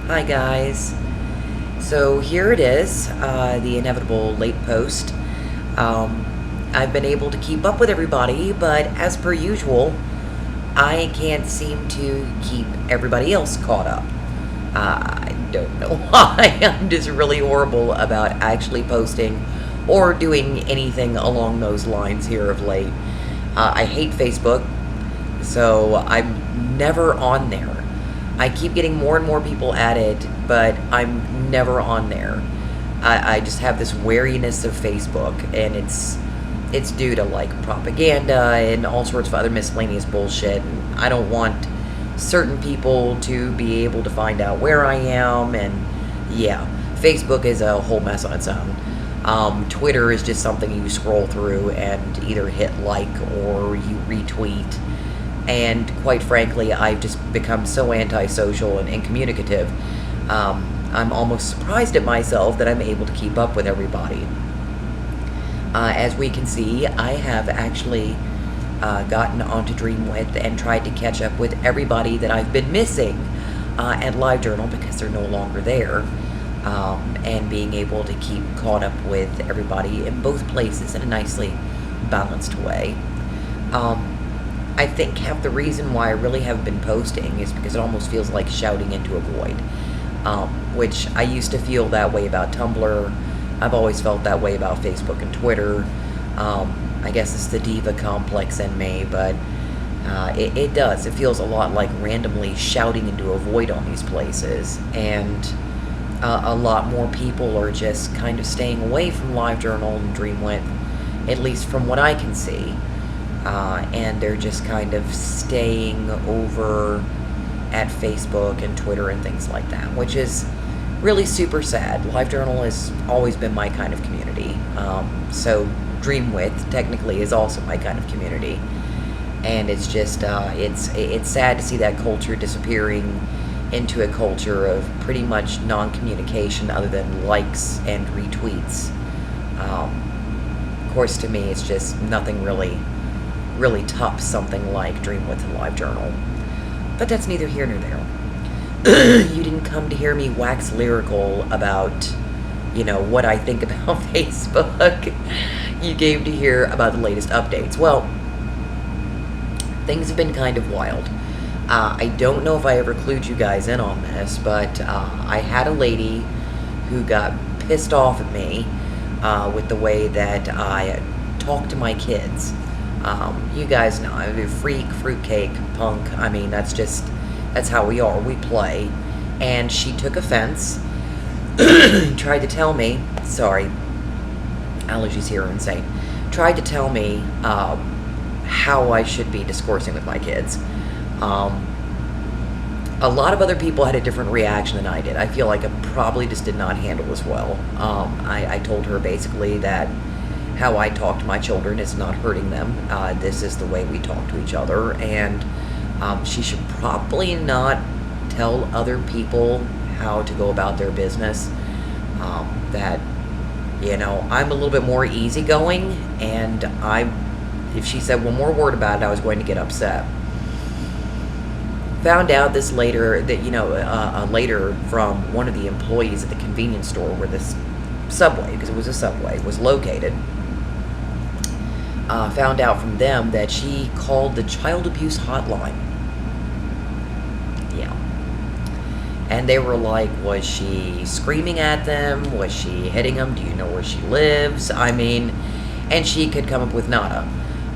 Hi guys. So here it is, the inevitable late post. I've been able to keep up with everybody, but as per usual, I can't seem to keep everybody else caught up. I don't know why. I'm just really horrible about actually posting or doing anything along those lines here of late. I hate Facebook, so I'm never on there. I keep getting more and more people added, but I'm never on there. I just have this wariness of Facebook, and it's due to like propaganda and all sorts of other miscellaneous bullshit. And I don't want certain people to be able to find out where I am, and yeah, Facebook is a whole mess on its own. Twitter is just something you scroll through and either hit like or you retweet. And quite frankly, I've just become so antisocial and incommunicative. I'm almost surprised at myself that I'm able to keep up with everybody. As we can see, I have actually gotten onto Dreamwidth and tried to catch up with everybody that I've been missing at Livejournal because they're no longer there. And being able to keep caught up with everybody in both places in a nicely balanced way. I think half the reason why I really haven't been posting is because it almost feels like shouting into a void, which I used to feel that way about Tumblr. I've always felt that way about Facebook and Twitter. I guess it's the diva complex in me, but it does. It feels a lot like randomly shouting into a void on these places, and a lot more people are just kind of staying away from Livejournal and Dreamwidth, at least from what I can see. And they're just kind of staying over at Facebook and Twitter and things like that, which is really super sad. Livejournal has always been my kind of community, so Dreamwidth technically is also my kind of community, and it's just it's sad to see that culture disappearing into a culture of pretty much non-communication other than likes and retweets. Of course, to me, it's just nothing really tops something like Dreamwidth and Livejournal. But that's neither here nor there. You didn't come to hear me wax lyrical about, what I think about Facebook. You came to hear about the latest updates. Well, things have been kind of wild. I don't know if I ever clued you guys in on this, but I had a lady who got pissed off at me with the way that I talk to my kids. You guys know, I'm a freak, fruitcake, punk. I mean, that's how we are. We play. And she took offense, tried to tell me, sorry, allergies here are insane, tried to tell me how I should be discoursing with my kids. A lot of other people had a different reaction than I did. I feel like I probably just did not handle as well. I told her basically that how I talk to my children is not hurting them. This is the way we talk to each other, and she should probably not tell other people how to go about their business. That, I'm a little bit more easygoing, and if she said one more word about it, I was going to get upset. Found out this later that, later from one of the employees at the convenience store where this Subway, because it was a Subway, was located. Found out from them that she called the child abuse hotline. Yeah. And they were like, was she screaming at them? Was she hitting them? Do you know where she lives? I mean, and she could come up with nada.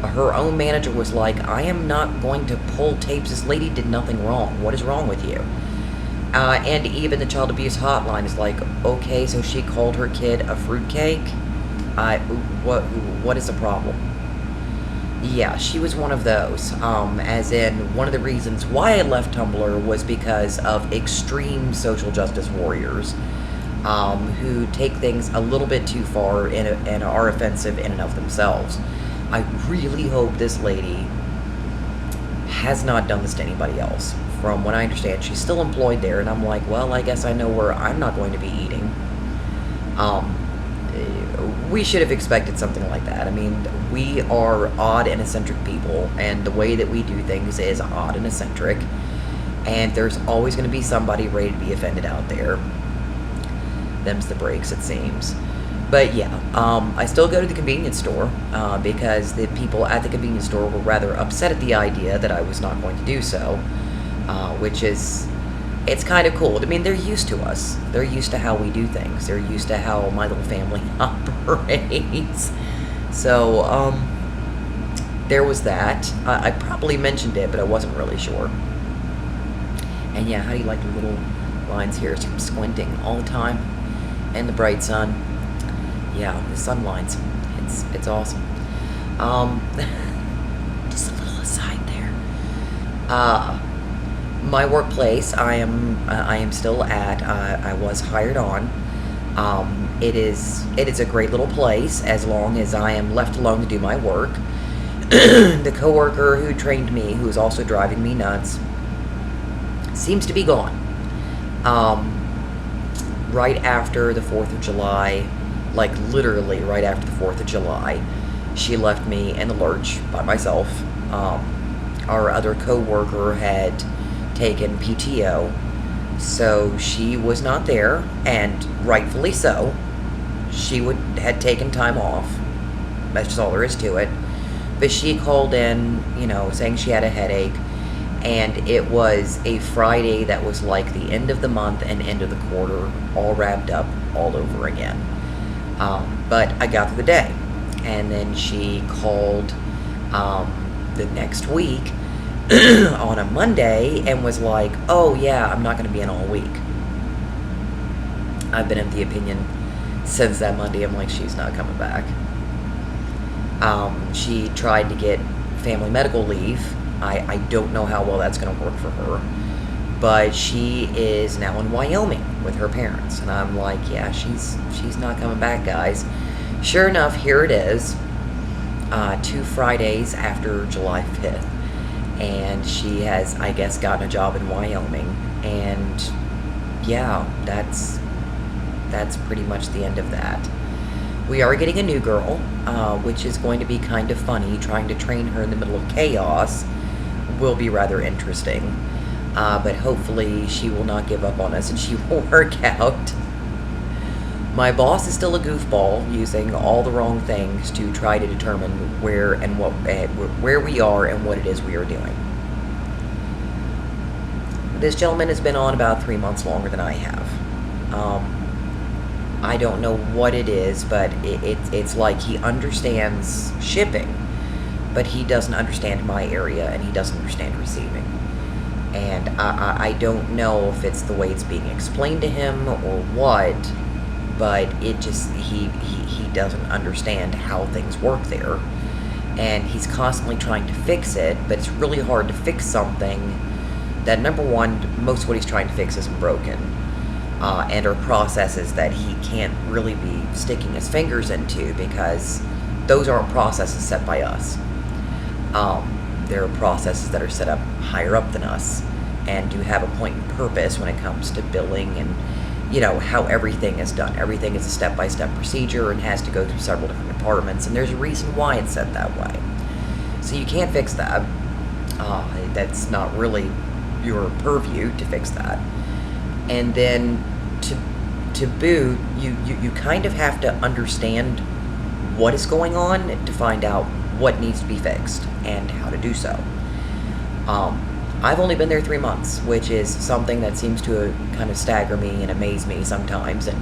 Her own manager was like, I am not going to pull tapes. This lady did nothing wrong. What is wrong with you? And even the child abuse hotline is like, okay, so she called her kid a fruitcake? What is the problem? Yeah, she was one of those. As in, one of the reasons why I left Tumblr was because of extreme social justice warriors who take things a little bit too far and are offensive in and of themselves. I really hope this lady has not done this to anybody else. From what I understand, she's still employed there, and I'm like, well, I guess I know where I'm not going to be eating. We should have expected something like that. I mean, we are odd and eccentric people, and the way that we do things is odd and eccentric. And there's always going to be somebody ready to be offended out there. Them's the breaks, it seems. But yeah, I still go to the convenience store because the people at the convenience store were rather upset at the idea that I was not going to do so, which is, it's kind of cool. I mean, they're used to us. They're used to how we do things. They're used to how my little family operates. So, there was that. I probably mentioned it, but I wasn't really sure. And yeah, how do you like the little lines here? So I'm squinting all the time in the bright sun. Yeah, the sun lines. It's awesome. Just a little aside there. My workplace, I am still at. I was hired on. It is a great little place as long as I am left alone to do my work. The coworker who trained me, who is also driving me nuts, seems to be gone. Right after the 4th of July, like literally right after the 4th of July, she left me in the lurch by myself. Our other coworker had taken PTO, so she was not there, and rightfully so. She had taken time off. That's just all there is to it. But she called in, saying she had a headache, and it was a Friday that was like the end of the month and end of the quarter, all wrapped up all over again. But I got through the day, and then she called the next week on a Monday and was like, oh yeah, I'm not going to be in all week. I've been of the opinion since that Monday, I'm like, she's not coming back. She tried to get family medical leave. I don't know how well that's going to work for her, but she is now in Wyoming with her parents, and I'm like, yeah, she's not coming back, guys. Sure enough, here it is, 2 Fridays after July 5th, and she has, I guess, gotten a job in Wyoming, and yeah, that's pretty much the end of that. We are getting a new girl, which is going to be kind of funny. Trying to train her in the middle of chaos will be rather interesting. But hopefully she will not give up on us and she will work out. My boss is still a goofball, using all the wrong things to try to determine where we are and what it is we are doing. This gentleman has been on about 3 months longer than I have. I don't know what it is, but it's like he understands shipping, but he doesn't understand my area, and he doesn't understand receiving. And I don't know if it's the way it's being explained to him or what, but it just, he doesn't understand how things work there. And he's constantly trying to fix it, but it's really hard to fix something that, number one, most of what he's trying to fix isn't broken. And are processes that he can't really be sticking his fingers into, because those aren't processes set by us. There are processes that are set up higher up than us and do have a point and purpose when it comes to billing and, how everything is done. Everything is a step-by-step procedure and has to go through several different departments, and there's a reason why it's set that way. So you can't fix that. That's not really your purview to fix that. And then to boot, you kind of have to understand what is going on to find out what needs to be fixed and how to do so. I've only been there 3 months, which is something that seems to kind of stagger me and amaze me sometimes, and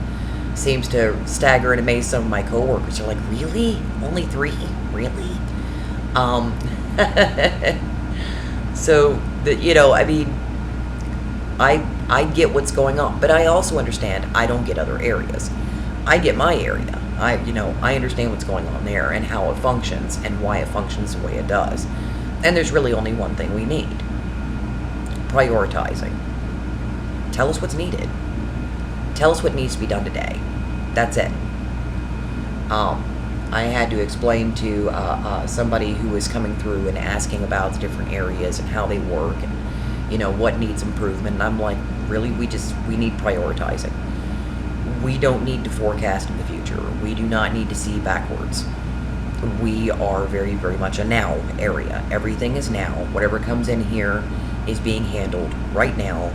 seems to stagger and amaze some of my coworkers. They're like, really? Only 3? Really? So, I get what's going on, but I also understand I don't get other areas. I get my area. I understand what's going on there and how it functions and why it functions the way it does. And there's really only one thing we need. Prioritizing. Tell us what's needed. Tell us what needs to be done today. That's it. I had to explain to somebody who was coming through and asking about the different areas and how they work and, what needs improvement. And I'm like, really, we need prioritizing. We don't need to forecast in the future. We do not need to see backwards. We are very, very much a now area. Everything is now. Whatever comes in here is being handled right now.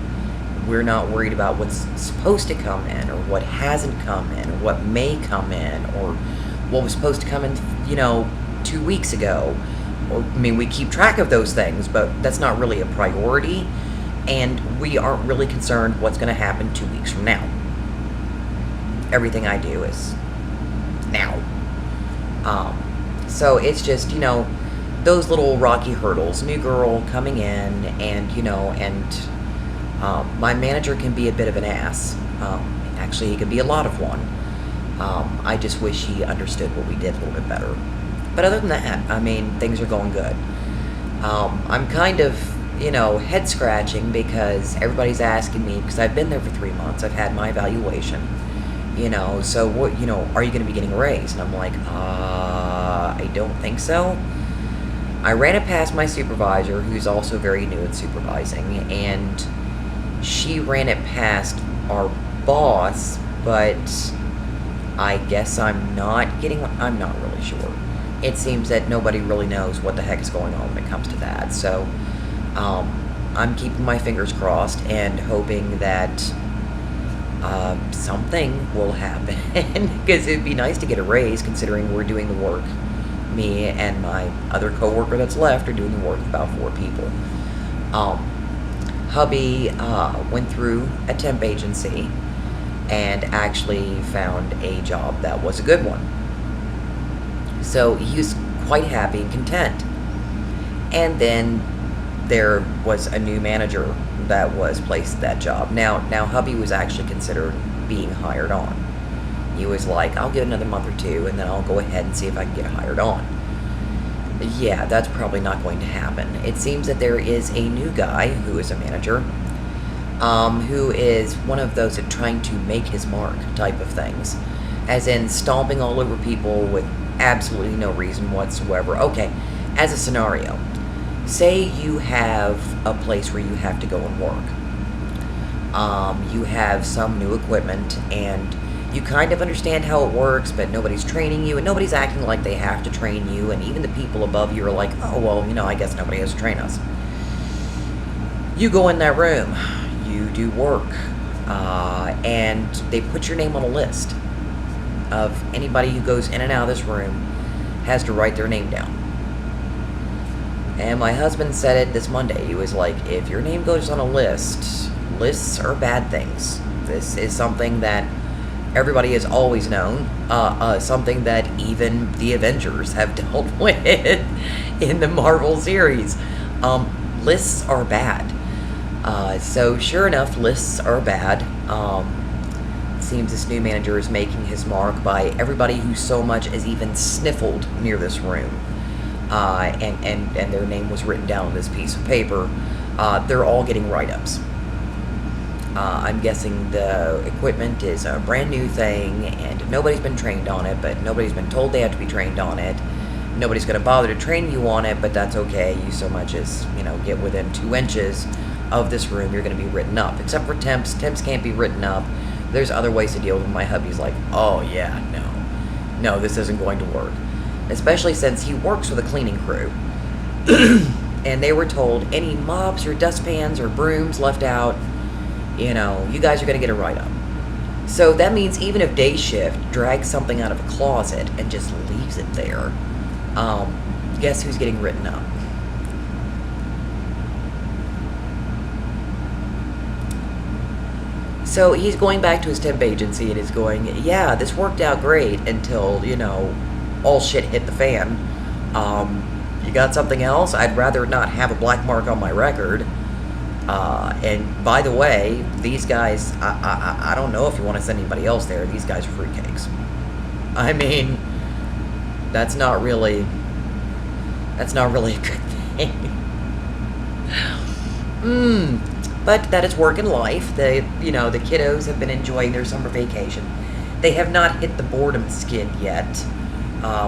We're not worried about what's supposed to come in or what hasn't come in or what may come in or what was supposed to come in, 2 weeks ago. Or, I mean, we keep track of those things, but that's not really a priority, and we aren't really concerned what's going to happen 2 weeks from now. Everything I do is now. So it's just, those little rocky hurdles. New girl coming in, and, my manager can be a bit of an ass. Actually, he can be a lot of one. I just wish he understood what we did a little bit better. But other than that, I mean, things are going good. I'm kind of, head scratching because everybody's asking me, because I've been there for 3 months, I've had my evaluation, so what, are you going to be getting a raise? And I'm like, I don't think so. I ran it past my supervisor, who's also very new at supervising, and she ran it past our boss, but I guess I'm not really sure. It seems that nobody really knows what the heck is going on when it comes to that. So I'm keeping my fingers crossed and hoping that something will happen, because it'd be nice to get a raise considering we're doing the work. Me and my other coworker that's left are doing the work of about 4 people. Hubby went through a temp agency and actually found a job that was a good one. So he was quite happy and content. And then there was a new manager that was placed at that job. Now hubby was actually considered being hired on. He was like, I'll give it another month or 2, and then I'll go ahead and see if I can get hired on. Yeah, that's probably not going to happen. It seems that there is a new guy who is a manager, who is one of those that trying to make his mark type of things. As in stomping all over people with absolutely no reason whatsoever. Okay, as a scenario, say you have a place where you have to go and work. You have some new equipment, and you kind of understand how it works, but nobody's training you, and nobody's acting like they have to train you, and even the people above you are like, oh, well, I guess nobody has to train us. You go in that room, you do work, and they put your name on a list of anybody who goes in and out of this room has to write their name down. And my husband said it this Monday. He was like, if your name goes on a list, lists are bad things. This is something that everybody has always known, something that even the Avengers have dealt with in the Marvel series. Lists are bad. So sure enough, lists are bad. It seems this new manager is making his mark by everybody who so much as even sniffled near this room. And their name was written down on this piece of paper. They're all getting write-ups. I'm guessing the equipment is a brand new thing, and nobody's been trained on it, but nobody's been told they have to be trained on it. Nobody's going to bother to train you on it, but that's okay. You so much as, get within 2 inches of this room, you're going to be written up. Except for temps. Temps can't be written up. There's other ways to deal with them. My hubby's like, oh yeah, no, this isn't going to work. Especially since he works with a cleaning crew. And they were told any mops or dustpans or brooms left out, you guys are going to get a write-up. So that means even if day shift drags something out of a closet and just leaves it there, guess who's getting written up? So he's going back to his temp agency and is going, yeah, this worked out great until, all shit hit the fan. You got something else? I'd rather not have a black mark on my record. And by the way, these guys, I don't know if you want to send anybody else there. These guys are fruitcakes. I mean, that's not really a good thing. But that is work and life. The kiddos have been enjoying their summer vacation. They have not hit the boredom skid yet,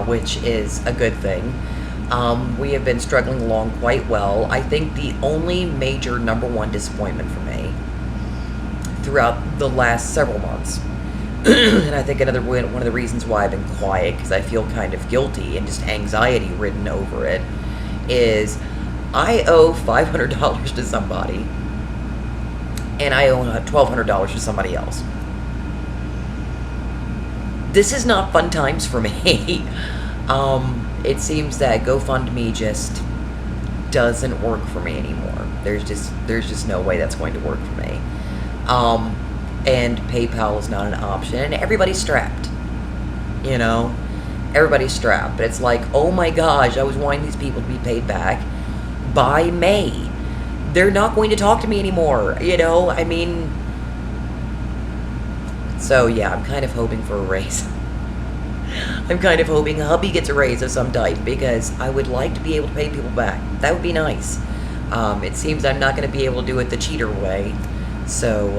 which is a good thing. We have been struggling along quite well. I think the only major number 1 disappointment for me throughout the last several months, and I think another one of the reasons why I've been quiet, because I feel kind of guilty and just anxiety ridden over it, is I owe $500 to somebody, and I owe $1,200 to somebody else. This is not fun times for me. It seems that GoFundMe just doesn't work for me anymore. There's just no way that's going to work for me. And PayPal is not an option, and everybody's strapped. You know, everybody's strapped. But it's like, oh my gosh, I was wanting these people to be paid back by May. They're not going to talk to me anymore. You know, I mean, so yeah, I'm kind of hoping for a raise. I'm kind of hoping hubby gets a raise of some type, because I would like to be able to pay people back. That would be nice. It seems I'm not going to be able to do it the cheater way. So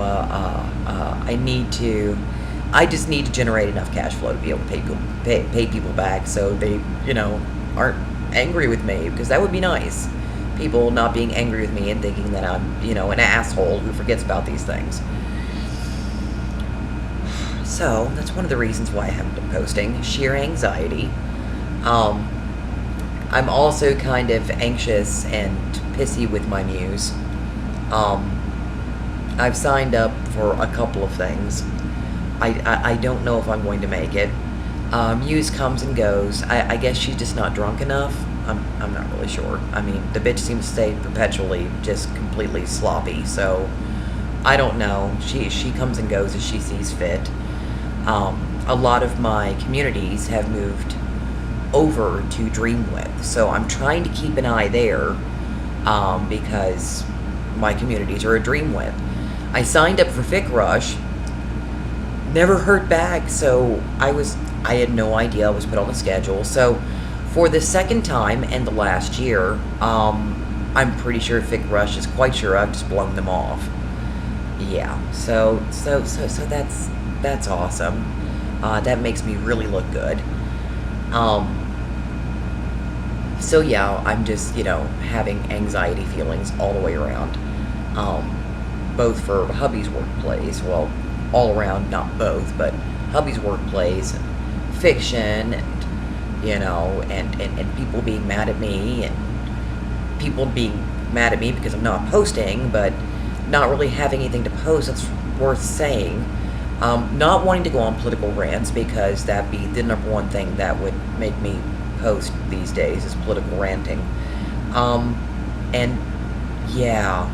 I just need to generate enough cash flow to be able to pay people back, so they, you know, aren't angry with me, because that would be nice. People not being angry with me and thinking that I'm, you know, an asshole who forgets about these things. So that's one of the reasons why I haven't been posting. Sheer anxiety. I'm also kind of anxious and pissy with my Muse. I've signed up for a couple of things. I don't know if I'm going to make it. Muse comes and goes. I guess she's just not drunk enough. I'm not really sure. I mean, the bitch seems to stay perpetually just completely sloppy, so I don't know. She comes and goes as she sees fit. A lot of my communities have moved over to Dreamwidth, so I'm trying to keep an eye there, because my communities are a Dreamwidth. I signed up for Fic Rush, never heard back, so I had no idea I was put on the schedule. So for the second time in the last year, I'm pretty sure Fic Rush is quite sure I've just blown them off. Yeah, so that's awesome. That makes me really look good. So yeah, I'm just, you know, having anxiety feelings all the way around. Both for hubby's workplace, well, all around, not both, but hubby's workplace, and fiction, and, you know, and people being mad at me, and people being mad at me because I'm not posting, but not really having anything to post that's worth saying. Not wanting to go on political rants, because that'd be the number one thing that would make me post these days, is political ranting. And yeah,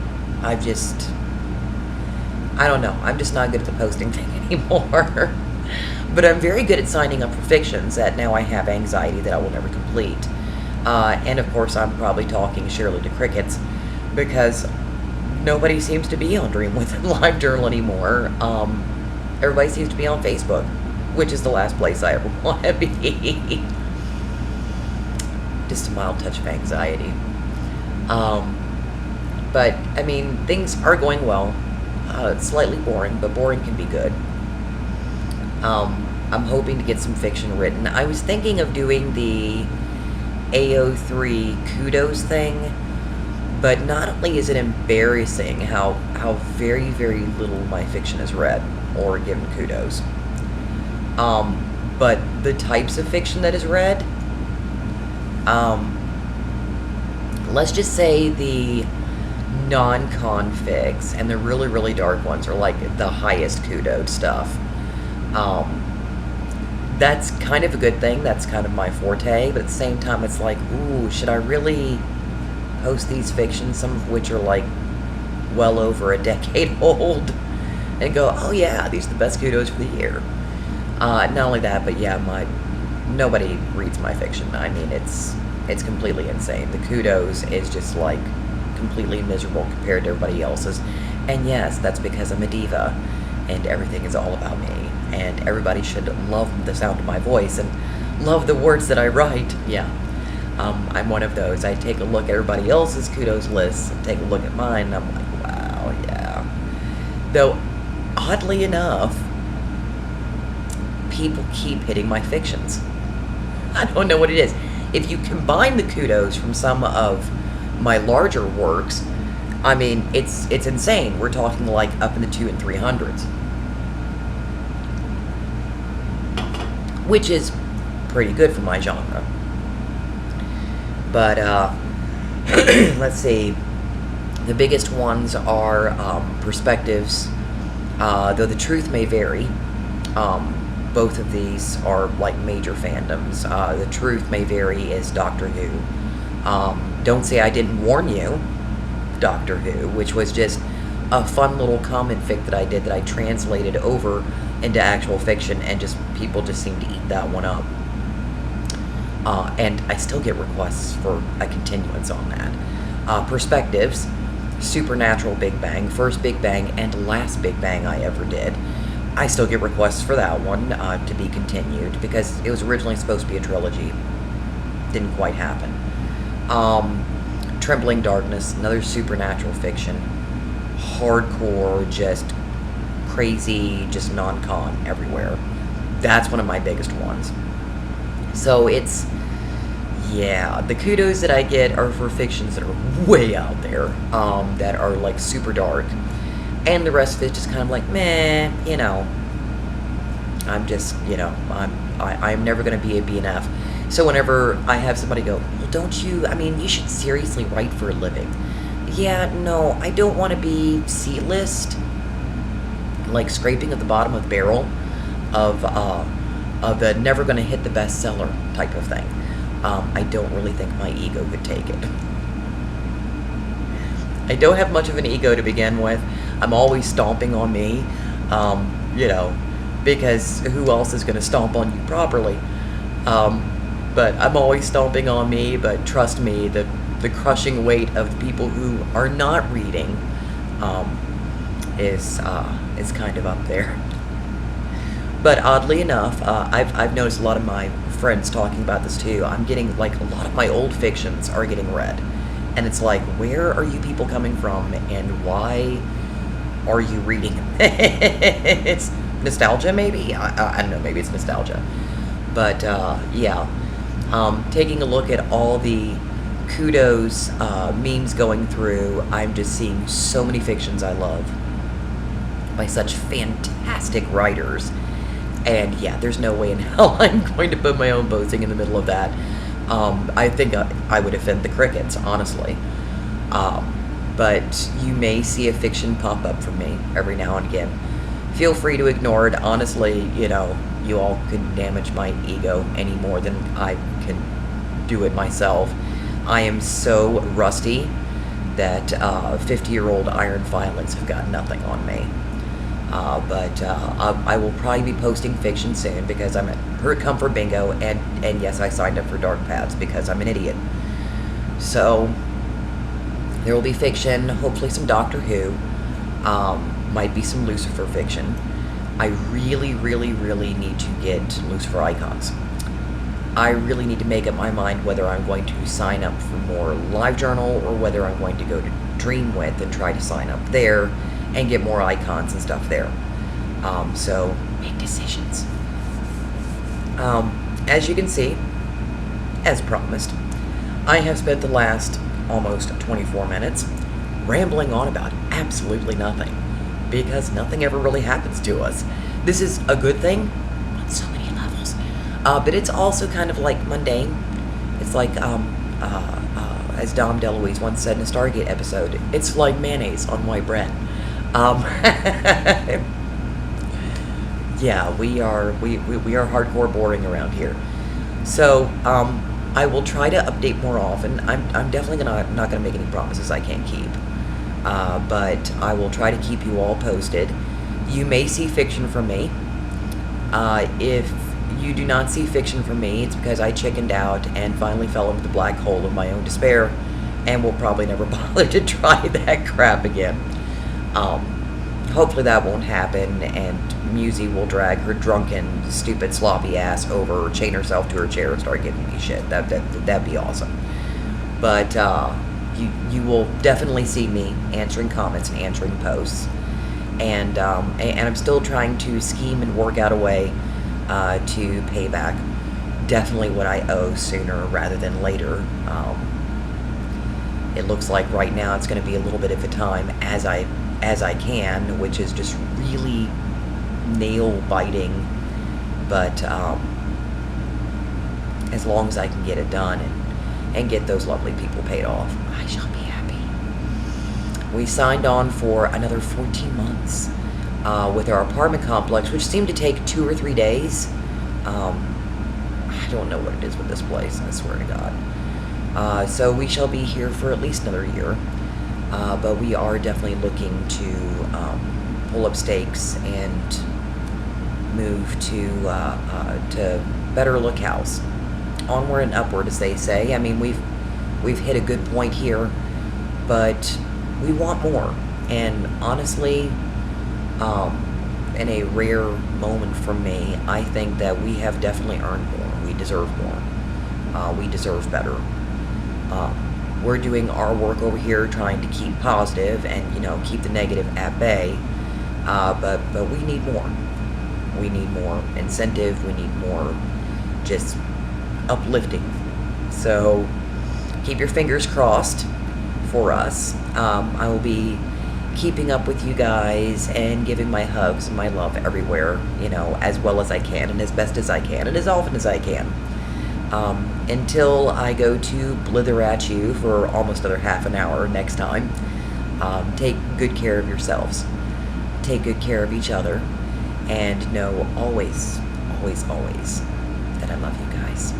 I don't know, I'm just not good at the posting thing anymore. But I'm very good at signing up for fictions that now I have anxiety that I will never complete. And of course, I'm probably talking surely to crickets, because nobody seems to be on Dreamwidth and Livejournal anymore. Everybody seems to be on Facebook, which is the last place I ever want to be. Just a mild touch of anxiety. But, I mean, things are going well. It's slightly boring, but boring can be good. I'm hoping to get some fiction written. I was thinking of doing the AO3 kudos thing, but not only is it embarrassing how very, very little my fiction is read or given kudos, but the types of fiction that is read, let's just say the non-con fics and the really, really dark ones are like the highest kudoed stuff. That's kind of a good thing. That's kind of my forte, but at the same time, it's like, ooh, should I really post these fictions, some of which are like well over a decade old, and go, oh yeah, these are the best kudos for the year? Not only that, but yeah, nobody reads my fiction. I mean, it's completely insane. The kudos is just like completely miserable compared to everybody else's. And yes, that's because I'm a diva and everything is all about me, and everybody should love the sound of my voice and love the words that I write. Yeah, I'm one of those. I take a look at everybody else's kudos lists and take a look at mine, and I'm like, wow, yeah. Though, oddly enough, people keep hitting my fictions. I don't know what it is. If you combine the kudos from some of my larger works, I mean, it's insane. We're talking like up in the 200s and 300s, which is pretty good for my genre. But Let's see. The biggest ones are perspectives, though the truth may vary. Both of these are like major fandoms. The truth may vary is Doctor Who. Don't Say I Didn't Warn You, Doctor Who, which was just a fun little comic fic that I did that I translated over into actual fiction, and just people just seem to eat that one up. And I still get requests for a continuance on that. Perspectives, Supernatural Big Bang, first Big Bang and last Big Bang I ever did. I still get requests for that one to be continued, because it was originally supposed to be a trilogy. Didn't quite happen. Trembling Darkness, another supernatural fiction. Hardcore, just crazy, just non-con everywhere. That's one of my biggest ones. So it's, yeah, the kudos that I get are for fictions that are way out there, that are like super dark. And the rest of it just kind of like, meh, you know. I'm just, you know, I'm never going to be a BNF. So whenever I have somebody go, well, don't you, I mean, you should seriously write for a living. Yeah, no, I don't want to be C-list, like scraping at the bottom of the barrel of the never going to hit the bestseller type of thing. I don't really think my ego could take it. I don't have much of an ego to begin with. I'm always stomping on me, you know, because who else is going to stomp on you properly? But I'm always stomping on me, but trust me, the crushing weight of the people who are not reading is kind of up there. But oddly enough, I've noticed a lot of my friends talking about this too. I'm getting, like, a lot of my old fictions are getting read. And it's like, where are you people coming from, and why are you reading? It's nostalgia, maybe? I don't know, maybe it's nostalgia. But, yeah. Taking a look at all the kudos, memes going through, I'm just seeing so many fictions I love by such fantastic writers. And yeah, there's no way in hell I'm going to put my own posting in the middle of that. I think I would offend the crickets, honestly. But you may see a fiction pop up from me every now and again. Feel free to ignore it. Honestly, you know, you all couldn't damage my ego any more than I can do it myself. I am so rusty that 50-year-old iron filings have got nothing on me. But I will probably be posting fiction soon, because I'm at Hurt Comfort Bingo, and yes, I signed up for Dark Paths because I'm an idiot. So there will be fiction, hopefully some Doctor Who, might be some Lucifer fiction. I really, really, really need to get Lucifer icons. I really need to make up my mind whether I'm going to sign up for more Livejournal, or whether I'm going to go to Dreamwidth and try to sign up there and get more icons and stuff there. So, make decisions. As you can see, as promised, I have spent the last almost 24 minutes rambling on about absolutely nothing, because nothing ever really happens to us. This is a good thing on so many levels, but it's also kind of like mundane. It's like, as Dom DeLuise once said in a Stargate episode, it's like mayonnaise on white bread. Yeah, we are hardcore boring around here. So, I will try to update more often. I'm definitely not gonna make any promises I can't keep. But I will try to keep you all posted. You may see fiction from me. If you do not see fiction from me, it's because I chickened out and finally fell into the black hole of my own despair, and will probably never bother to try that crap again. Hopefully that won't happen, and Musi will drag her drunken, stupid, sloppy ass over, chain herself to her chair, and start giving me shit. That'd be awesome. But you will definitely see me answering comments and answering posts, and I'm still trying to scheme and work out a way to pay back definitely what I owe sooner rather than later. It looks like right now it's going to be a little bit of a time as I can, which is just really nail biting, but as long as I can get it done. And and get those lovely people paid off. I shall be happy. We signed on for another 14 months with our apartment complex, which seemed to take 2 or 3 days. I don't know what it is with this place, I swear to God. So we shall be here for at least another year. But we are definitely looking to pull up stakes and move to better locales. Onward and upward, as they say. I mean, we've hit a good point here, but we want more. And honestly, in a rare moment for me, I think that we have definitely earned more. We deserve more. We deserve better. We're doing our work over here, trying to keep positive and, you know, keep the negative at bay. But we need more. We need more incentive. We need more just uplifting. So keep your fingers crossed for us. I will be keeping up with you guys and giving my hugs and my love everywhere, you know, as well as I can and as best as I can and as often as I can. Until I go to blither at you for almost another half an hour next time. Take good care of yourselves. Take good care of each other. And know always, always, always that I love you guys.